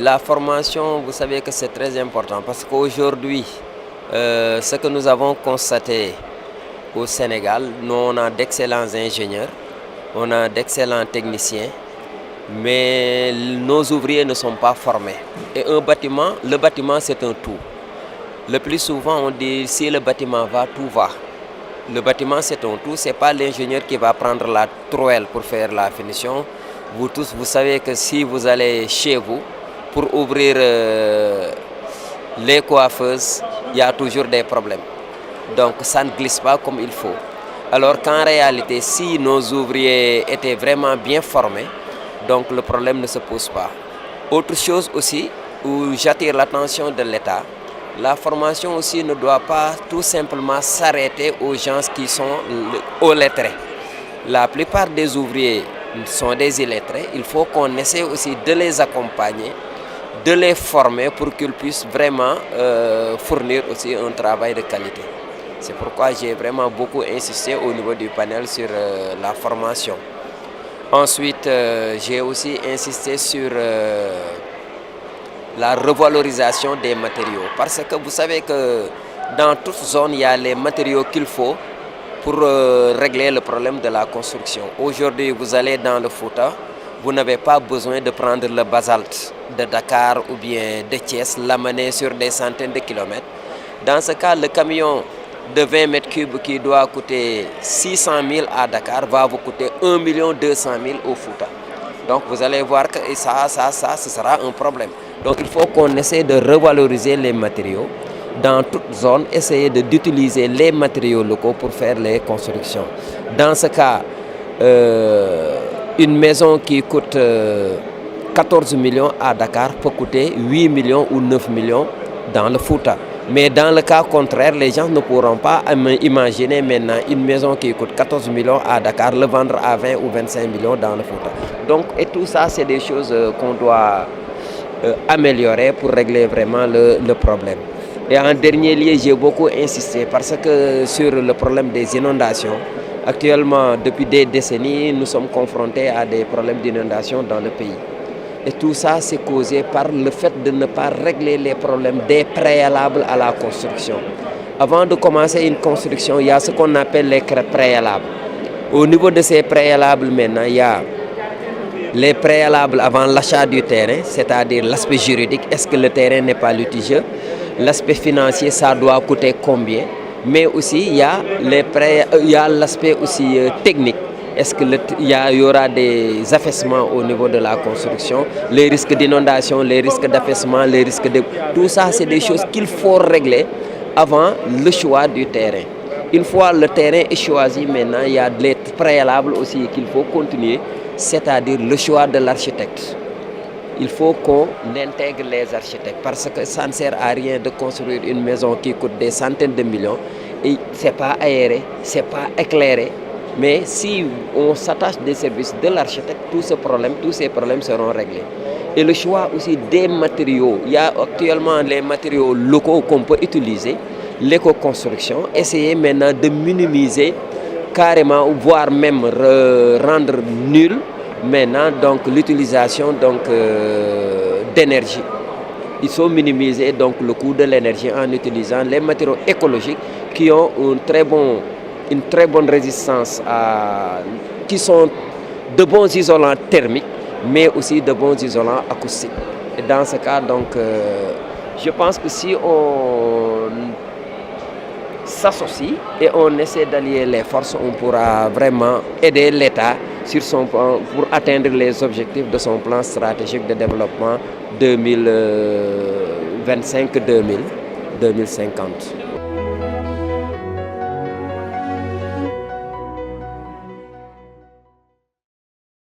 La formation, vous savez que c'est très important parce qu'aujourd'hui, ce que nous avons constaté au Sénégal, nous on a d'excellents ingénieurs, on a d'excellents techniciens, mais nos ouvriers ne sont pas formés. Et un bâtiment, le bâtiment c'est un tout. Le plus souvent on dit si le bâtiment va, tout va. Le bâtiment c'est un tout, ce n'est pas l'ingénieur qui va prendre la trouelle pour faire la finition. Vous tous, vous savez que si vous allez chez vous pour ouvrir les coiffeuses, il y a toujours des problèmes. Donc ça ne glisse pas comme il faut. Alors qu'en réalité, si nos ouvriers étaient vraiment bien formés, donc le problème ne se pose pas. Autre chose aussi, où j'attire l'attention de l'État, la formation aussi ne doit pas tout simplement s'arrêter aux gens qui sont aux lettrés. La plupart des ouvriers sont des illettrés. Il faut qu'on essaie aussi de les accompagner, de les former pour qu'ils puissent vraiment fournir aussi un travail de qualité. C'est pourquoi j'ai vraiment beaucoup insisté au niveau du panel sur la formation. Ensuite, j'ai aussi insisté sur la revalorisation des matériaux. Parce que vous savez que dans toute zone, il y a les matériaux qu'il faut pour régler le problème de la construction. Aujourd'hui, vous allez dans le Fouta, vous n'avez pas besoin de prendre le basalte de Dakar ou bien de Thiès, l'amener sur des centaines de kilomètres. Dans ce cas, le camion de 20 mètres cubes qui doit coûter 600 000 à Dakar va vous coûter 1 200 000 au Fouta. Donc vous allez voir que ça, ce sera un problème. Donc il faut qu'on essaie de revaloriser les matériaux. Dans toute zone, essayer d'utiliser les matériaux locaux pour faire les constructions. Dans ce cas, une maison qui coûte 14 millions à Dakar peut coûter 8 millions ou 9 millions dans le Fouta. Mais dans le cas contraire, les gens ne pourront pas imaginer maintenant une maison qui coûte 14 millions à Dakar, le vendre à 20 ou 25 millions dans le Fouta. Donc, et tout ça, c'est des choses qu'on doit améliorer pour régler vraiment le problème. Et en dernier lieu, j'ai beaucoup insisté parce que sur le problème des inondations, actuellement, depuis des décennies, nous sommes confrontés à des problèmes d'inondation dans le pays. Et tout ça, c'est causé par le fait de ne pas régler les problèmes des préalables à la construction. Avant de commencer une construction, il y a ce qu'on appelle les préalables. Au niveau de ces préalables, maintenant, il y a les préalables avant l'achat du terrain, c'est-à-dire l'aspect juridique, est-ce que le terrain n'est pas litigieux? L'aspect financier, ça doit coûter combien? Mais aussi, il y a l'aspect aussi technique. Est-ce qu'il y aura des affaissements au niveau de la construction? Les risques d'inondation, les risques d'affaissement, les risques de... Tout ça, c'est des choses qu'il faut régler avant le choix du terrain. Une fois le terrain est choisi, maintenant, il y a des préalables aussi qu'il faut continuer, c'est-à-dire le choix de l'architecte. Il faut qu'on intègre les architectes parce que ça ne sert à rien de construire une maison qui coûte des centaines de millions et ce n'est pas aéré, ce n'est pas éclairé. Mais si on s'attache des services de l'architecte, tous ces problèmes seront réglés. Et le choix aussi des matériaux. Il y a actuellement les matériaux locaux qu'on peut utiliser, l'éco-construction. Essayer maintenant de minimiser carrément, voire même rendre nul maintenant donc l'utilisation d'énergie. Il faut minimiser donc le coût de l'énergie en utilisant les matériaux écologiques qui ont une très bonne résistance, qui sont de bons isolants thermiques, mais aussi de bons isolants acoustiques. Et dans ce cas, donc, je pense que si on s'associe et on essaie d'allier les forces, on pourra vraiment aider l'État pour atteindre les objectifs de son plan stratégique de développement 2025-2050.